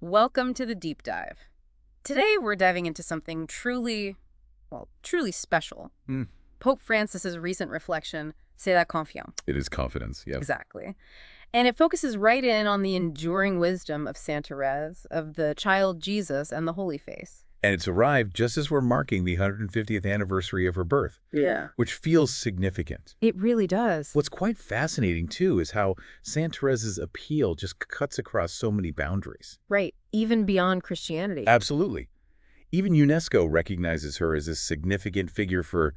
Welcome to the deep dive. Today we're diving into something truly special. Hmm. Pope Francis's recent reflection, C'est la confiance. It is confidence, yep. Exactly. And it focuses right in on the enduring wisdom of Saint Therese, of the child Jesus and the Holy Face. And it's arrived just as we're marking the 150th anniversary of her birth, Yeah. which feels significant. It really does. What's quite fascinating, too, is how Saint Therese's appeal just cuts across so many boundaries. Right. Even beyond Christianity. Absolutely. Even UNESCO recognizes her as a significant figure for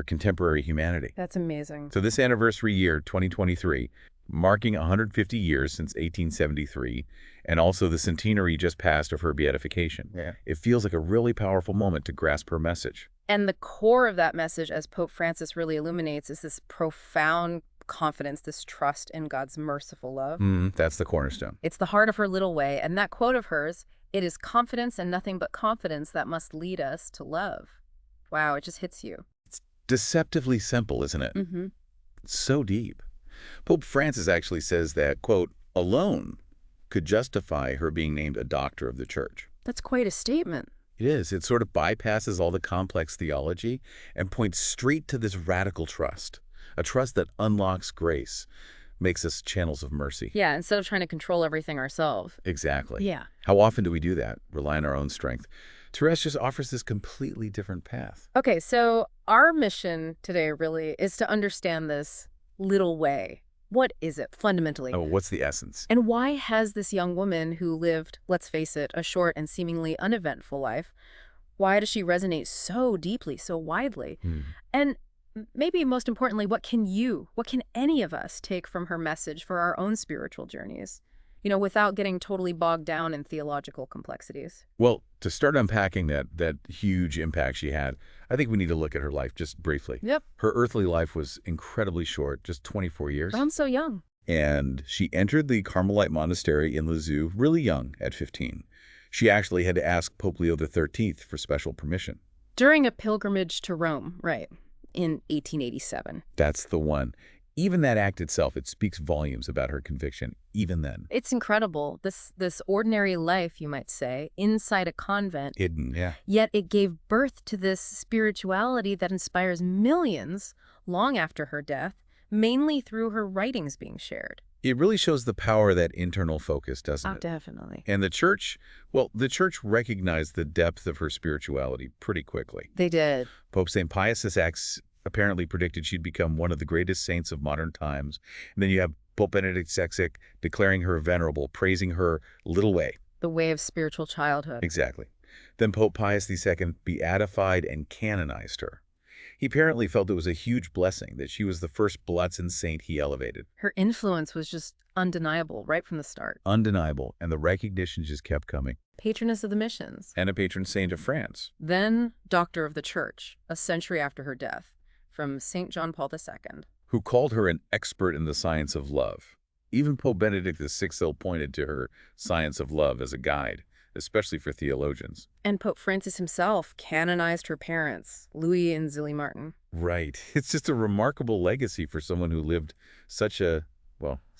contemporary humanity. That's amazing. So this anniversary year, 2023, marking 150 years since 1873, and also the centenary just passed of her beatification. Yeah. It feels like a really powerful moment to grasp her message. And the core of that message, as Pope Francis really illuminates, is this profound confidence, this trust in God's merciful love. That's the cornerstone. It's the heart of her little way. And that quote of hers, "It is confidence and nothing but confidence that must lead us to love." Wow, it just hits you. Deceptively simple, isn't it? Mm-hmm. It's so deep. Pope Francis actually says that, quote, alone could justify her being named a doctor of the church. That's quite a statement. It is. It sort of bypasses all the complex theology and points straight to this radical trust, a trust that unlocks grace, makes us channels of mercy. Yeah, instead of trying to control everything ourselves. Exactly. Yeah. How often do we do that? Rely on our own strength. Therese just offers this completely different path. Okay, so our mission today really is to understand this little way. What is it, fundamentally? Oh, what's the essence? And why has this young woman who lived, let's face it, a short and seemingly uneventful life, why does she resonate so deeply, so widely? And maybe most importantly, what can any of us take from her message for our own spiritual journeys? Without getting totally bogged down in theological complexities. Well, to start unpacking that huge impact she had, I think we need to look at her life just briefly. Yep. Her earthly life was incredibly short, just 24 years. I'm so young. And she entered the Carmelite monastery in Lisieux really young, at 15. She actually had to ask Pope Leo XIII for special permission. During a pilgrimage to Rome, right, in 1887. That's the one. Even that act itself, it speaks volumes about her conviction, even then. It's incredible, this ordinary life, you might say, inside a convent. Hidden, yeah. Yet it gave birth to this spirituality that inspires millions long after her death, mainly through her writings being shared. It really shows the power of that internal focus, doesn't it? Definitely. And the church recognized the depth of her spirituality pretty quickly. They did. Pope St. Pius VI apparently predicted she'd become one of the greatest saints of modern times. And then you have Pope Benedict XVI declaring her venerable, praising her little way. The way of spiritual childhood. Exactly. Then Pope Pius II beatified and canonized her. He apparently felt it was a huge blessing that she was the first Blutzen saint he elevated. Her influence was just undeniable right from the start. Undeniable, and the recognition just kept coming. Patroness of the missions. And a patron saint of France. Then Doctor of the Church, a century after her death, from St. John Paul II. Who called her an expert in the science of love. Even Pope Benedict XVI pointed to her science of love as a guide, especially for theologians. And Pope Francis himself canonized her parents, Louis and Zilly Martin. Right. It's just a remarkable legacy for someone who lived such a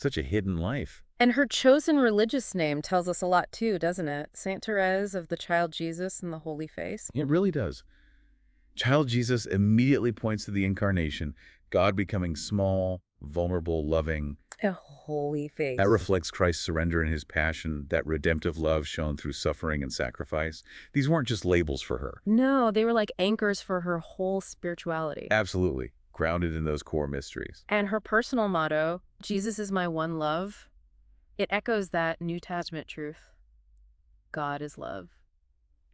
hidden life. And her chosen religious name tells us a lot too, doesn't it? Saint Therese of the child Jesus and the Holy Face. It really does. Child Jesus immediately points to the incarnation, God becoming small, vulnerable, loving. A holy face. That reflects Christ's surrender and his passion, that redemptive love shown through suffering and sacrifice. These weren't just labels for her. No, they were like anchors for her whole spirituality. Absolutely. Grounded in those core mysteries. And her personal motto, Jesus is my one love, it echoes that New Testament truth. God is love.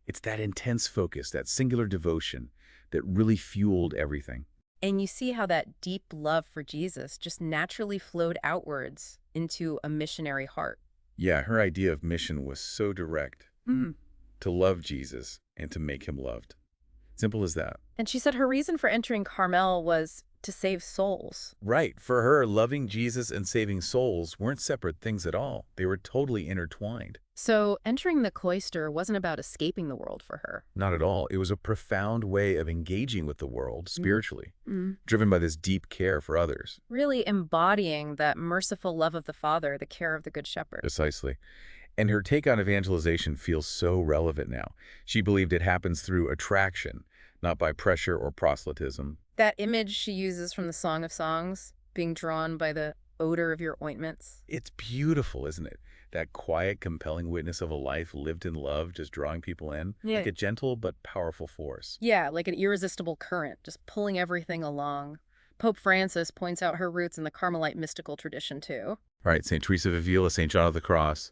It's that intense focus, that singular devotion that really fueled everything. And you see how that deep love for Jesus just naturally flowed outwards into a missionary heart. Yeah, her idea of mission was so direct. To love Jesus and to make him loved. Simple as that. And she said her reason for entering Carmel was to save souls. Right. For her, loving Jesus and saving souls weren't separate things at all. They were totally intertwined. So entering the cloister wasn't about escaping the world for her. Not at all. It was a profound way of engaging with the world spiritually, driven by this deep care for others. Really embodying that merciful love of the Father, the care of the Good Shepherd. Precisely. And her take on evangelization feels so relevant now. She believed it happens through attraction, not by pressure or proselytism. That image she uses from the Song of Songs, being drawn by the odor of your ointments. It's beautiful, isn't it? That quiet, compelling witness of a life lived in love, just drawing people in, Yeah. like a gentle but powerful force. Yeah, like an irresistible current, just pulling everything along. Pope Francis points out her roots in the Carmelite mystical tradition, too. Right, St. Teresa of Avila, St. John of the Cross,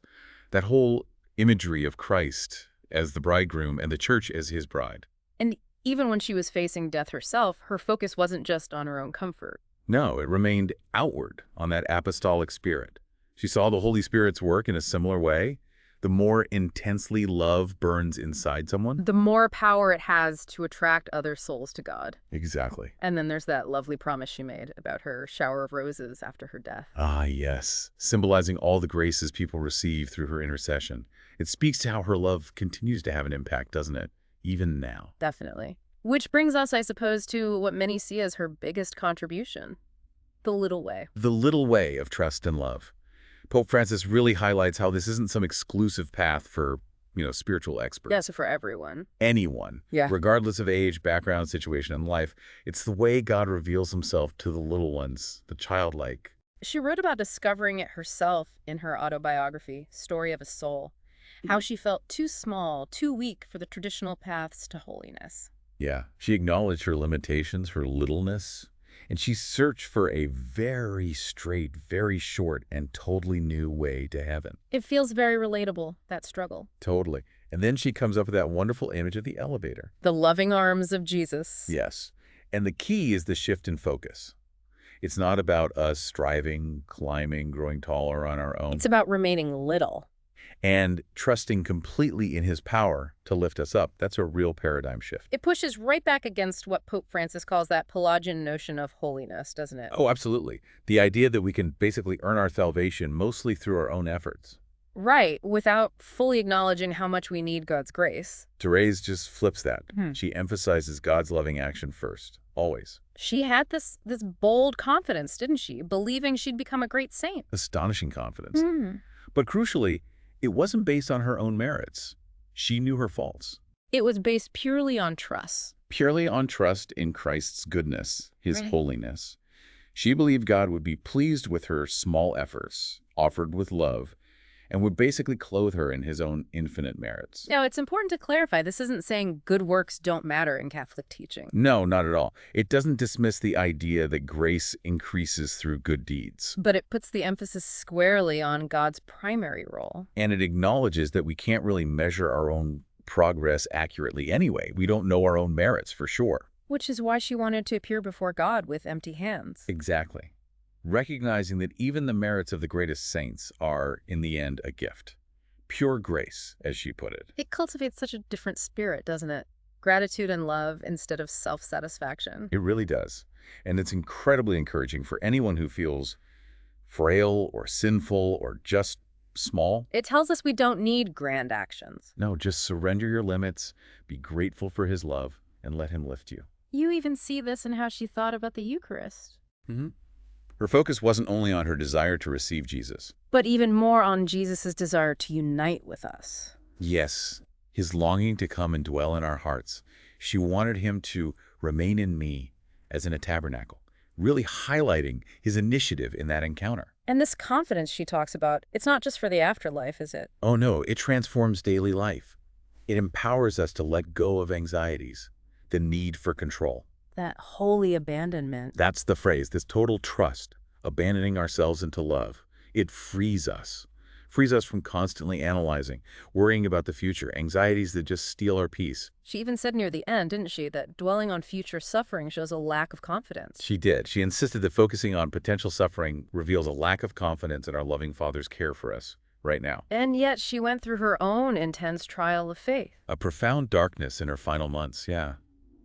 that whole imagery of Christ as the bridegroom and the church as his bride. And even when she was facing death herself, her focus wasn't just on her own comfort. No, it remained outward on that apostolic spirit. She saw the Holy Spirit's work in a similar way. The more intensely love burns inside someone. The more power it has to attract other souls to God. Exactly. And then there's that lovely promise she made about her shower of roses after her death. Ah, yes, symbolizing all the graces people receive through her intercession. It speaks to how her love continues to have an impact, doesn't it? Even now. Definitely. Which brings us, I suppose, to what many see as her biggest contribution. The little way. The little way of trust and love. Pope Francis really highlights how this isn't some exclusive path for, spiritual experts. Yeah, so for everyone. Anyone, Yeah. regardless of age, background, situation, and life. It's the way God reveals himself to the little ones, the childlike. She wrote about discovering it herself in her autobiography, Story of a Soul, how she felt too small, too weak for the traditional paths to holiness. Yeah, she acknowledged her limitations, her littleness, and she searched for a very straight, very short, and totally new way to heaven. It feels very relatable, that struggle. Totally. And then she comes up with that wonderful image of the elevator. The loving arms of Jesus. Yes. And the key is the shift in focus. It's not about us striving, climbing, growing taller on our own. It's about remaining little. And trusting completely in his power to lift us up. That's a real paradigm shift. It pushes right back against what Pope Francis calls that Pelagian notion of holiness, doesn't it? Oh, absolutely. The idea that we can basically earn our salvation mostly through our own efforts. Right, without fully acknowledging how much we need God's grace. Therese just flips that. She emphasizes God's loving action first, always. She had this bold confidence, didn't she? Believing she'd become a great saint. Astonishing confidence. But crucially, it wasn't based on her own merits. She knew her faults. It was based purely on trust. Purely on trust in Christ's goodness, his holiness. She believed God would be pleased with her small efforts, offered with love, and would basically clothe her in his own infinite merits. Now, it's important to clarify, this isn't saying good works don't matter in Catholic teaching. No, not at all. It doesn't dismiss the idea that grace increases through good deeds. But it puts the emphasis squarely on God's primary role. And it acknowledges that we can't really measure our own progress accurately anyway. We don't know our own merits for sure. Which is why she wanted to appear before God with empty hands. Exactly. Recognizing that even the merits of the greatest saints are, in the end, a gift. Pure grace, as she put it. It cultivates such a different spirit, doesn't it? Gratitude and love instead of self-satisfaction. It really does. And it's incredibly encouraging for anyone who feels frail or sinful or just small. It tells us we don't need grand actions. No, just surrender your limits, be grateful for his love, and let him lift you. You even see this in how she thought about the Eucharist. Her focus wasn't only on her desire to receive Jesus. But even more on Jesus' desire to unite with us. Yes, his longing to come and dwell in our hearts. She wanted him to remain in me, as in a tabernacle, really highlighting his initiative in that encounter. And this confidence she talks about, it's not just for the afterlife, is it? Oh no, it transforms daily life. It empowers us to let go of anxieties, the need for control. That holy abandonment. That's the phrase, this total trust, abandoning ourselves into love. It frees us from constantly analyzing, worrying about the future, anxieties that just steal our peace. She even said near the end, didn't she, that dwelling on future suffering shows a lack of confidence. She did. She insisted that focusing on potential suffering reveals a lack of confidence in our loving Father's care for us right now. And yet she went through her own intense trial of faith. A profound darkness in her final months, yeah.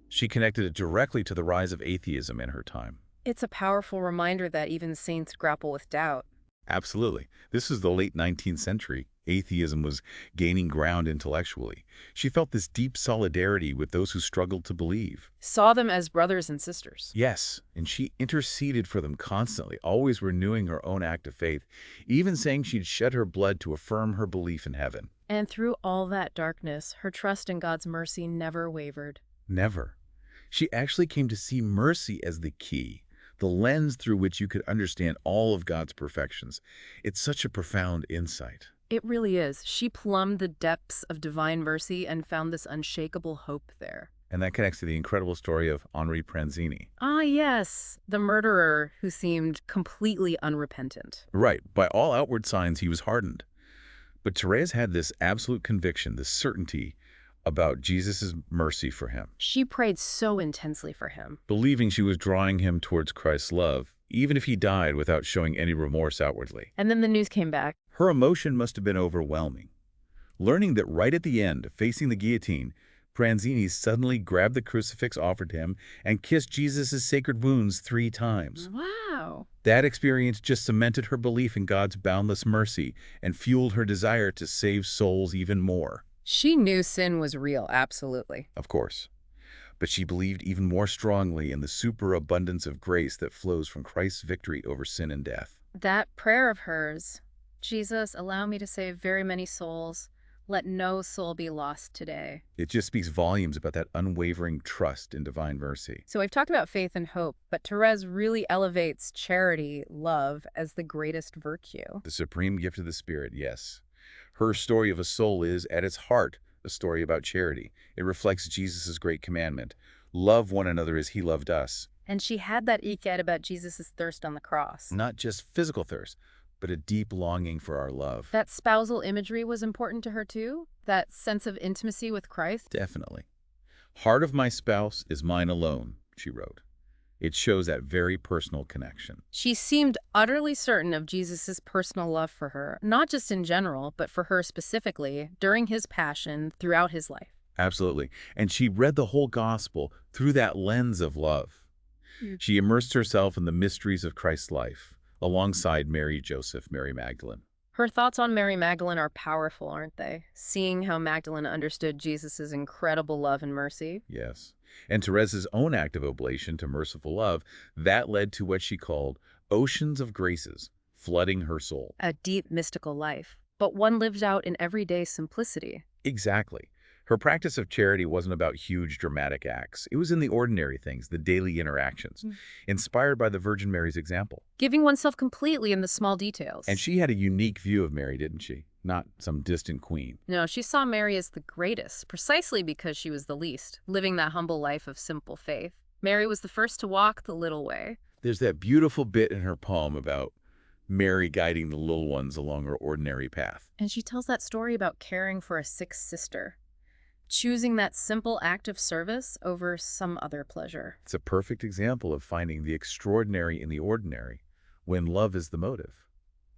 She connected it directly to the rise of atheism in her time. It's a powerful reminder that even saints grapple with doubt. Absolutely. This is the late 19th century. Atheism was gaining ground intellectually. She felt this deep solidarity with those who struggled to believe. Saw them as brothers and sisters. Yes, and she interceded for them constantly, always renewing her own act of faith, even saying she'd shed her blood to affirm her belief in heaven. And through all that darkness, her trust in God's mercy never wavered. Never. She actually came to see mercy as the key, the lens through which you could understand all of God's perfections. It's such a profound insight. It really is. She plumbed the depths of divine mercy and found this unshakable hope there. And that connects to the incredible story of Henri Pranzini. Ah, yes, the murderer who seemed completely unrepentant. Right. By all outward signs, he was hardened. But Therese had this absolute conviction, this certainty about Jesus' mercy for him, She prayed so intensely for him. believing she was drawing him towards Christ's love, even if he died without showing any remorse outwardly. And then the news came back. Her emotion must have been overwhelming. Learning that right at the end, facing the guillotine, Pranzini suddenly grabbed the crucifix offered him and kissed Jesus' sacred wounds 3 times. Wow. That experience just cemented her belief in God's boundless mercy and fueled her desire to save souls even more. She knew sin was real, absolutely. Of course. But she believed even more strongly in the superabundance of grace that flows from Christ's victory over sin and death. That prayer of hers, Jesus, allow me to save very many souls. Let no soul be lost today. It just speaks volumes about that unwavering trust in divine mercy. So we've talked about faith and hope, but Therese really elevates charity, love, as the greatest virtue. The supreme gift of the Spirit, yes. Her story of a soul is, at its heart, a story about charity. It reflects Jesus' great commandment. Love one another as he loved us. And she had that eke about Jesus' thirst on the cross. Not just physical thirst, but a deep longing for our love. That spousal imagery was important to her too? That sense of intimacy with Christ? Definitely. Heart of my spouse is mine alone, she wrote. It shows that very personal connection. She seemed utterly certain of Jesus' personal love for her, not just in general, but for her specifically, during his passion, throughout his life. Absolutely. And she read the whole gospel through that lens of love. She immersed herself in the mysteries of Christ's life, alongside Mary, Joseph, Mary Magdalene. Her thoughts on Mary Magdalene are powerful, aren't they? Seeing how Magdalene understood Jesus' incredible love and mercy. Yes. And Therese's own act of oblation to merciful love, that led to what she called oceans of graces, flooding her soul. A deep mystical life, but one lived out in everyday simplicity. Exactly. Her practice of charity wasn't about huge dramatic acts. It was in the ordinary things, the daily interactions, inspired by the Virgin Mary's example. Giving oneself completely in the small details. And she had a unique view of Mary, didn't she? Not some distant queen. No, she saw Mary as the greatest, precisely because she was the least, living that humble life of simple faith. Mary was the first to walk the little way. There's that beautiful bit in her poem about Mary guiding the little ones along her ordinary path. And she tells that story about caring for a sick sister, choosing that simple act of service over some other pleasure. It's a perfect example of finding the extraordinary in the ordinary when love is the motive.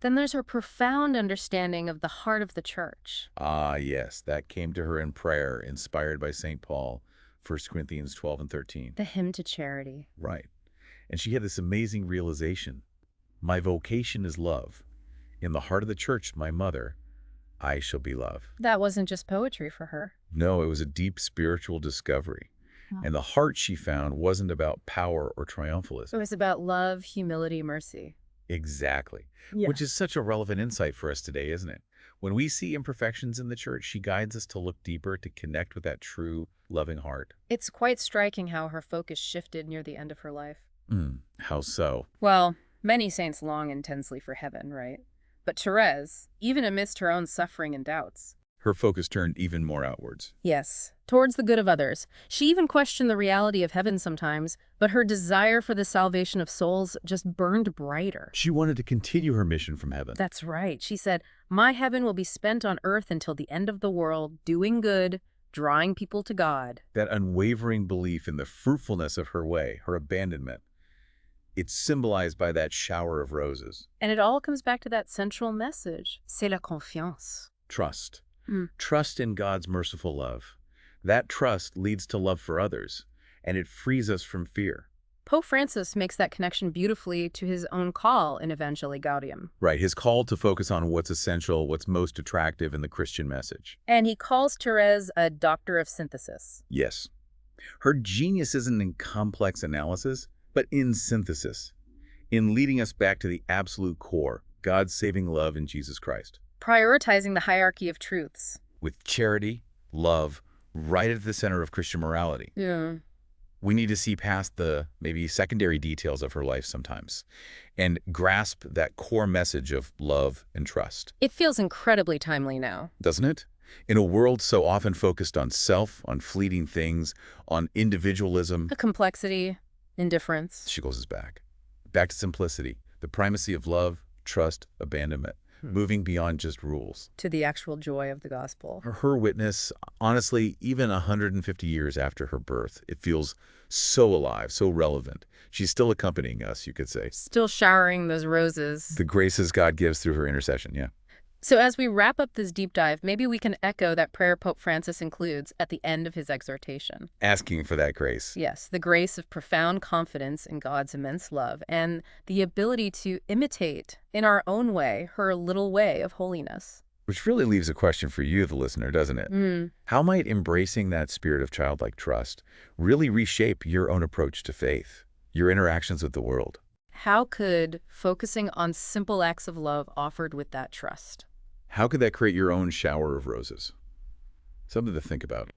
Then there's her profound understanding of the heart of the church. Ah, yes, that came to her in prayer, inspired by St. Paul, 1 Corinthians 12 and 13. The hymn to charity. Right. And she had this amazing realization. My vocation is love. In the heart of the church, my mother, I shall be love. That wasn't just poetry for her. No, it was a deep spiritual discovery. And the heart she found wasn't about power or triumphalism. It was about love, humility, mercy. Exactly. Yeah. Which is such a relevant insight for us today, isn't it? When we see imperfections in the church, she guides us to look deeper, to connect with that true, loving heart. It's quite striking how her focus shifted near the end of her life. How so? Well, many saints long intensely for heaven, right? But Therese, even amidst her own suffering and doubts, Her focus turned even more outwards. yes, towards the good of others. She even questioned the reality of heaven sometimes, but her desire for the salvation of souls just burned brighter. She wanted to continue her mission from heaven. That's right. She said, my heaven will be spent on earth until the end of the world, doing good, drawing people to God. That unwavering belief in the fruitfulness of her way, her abandonment, it's symbolized by that shower of roses. And it all comes back to that central message. C'est la confiance. Trust. Trust in God's merciful love. That trust leads to love for others, and it frees us from fear. Pope Francis makes that connection beautifully to his own call in Evangelii Gaudium. Right, his call to focus on what's essential, what's most attractive in the Christian message. And he calls Therese a doctor of synthesis. Yes. Her genius isn't in complex analysis, but in synthesis, in leading us back to the absolute core, God's saving love in Jesus Christ. Prioritizing the hierarchy of truths. With charity, love, right at the center of Christian morality. Yeah. We need to see past the maybe secondary details of her life sometimes and grasp that core message of love and trust. It feels incredibly timely now. Doesn't it? In a world so often focused on self, on fleeting things, on individualism. A complexity, indifference. She goes us back to simplicity, the primacy of love, trust, abandonment, moving beyond just rules. To the actual joy of the gospel. Her witness, honestly, even 150 years after her birth, it feels so alive, so relevant. She's still accompanying us, you could say. Still showering those roses. The graces God gives through her intercession, yeah. So as we wrap up this deep dive, maybe we can echo that prayer Pope Francis includes at the end of his exhortation. Asking for that grace. Yes, the grace of profound confidence in God's immense love and the ability to imitate, in our own way, her little way of holiness. Which really leaves a question for you, the listener, doesn't it? How might embracing that spirit of childlike trust really reshape your own approach to faith, your interactions with the world? How could focusing on simple acts of love offered with that trust? How could that create your own shower of roses? Something to think about.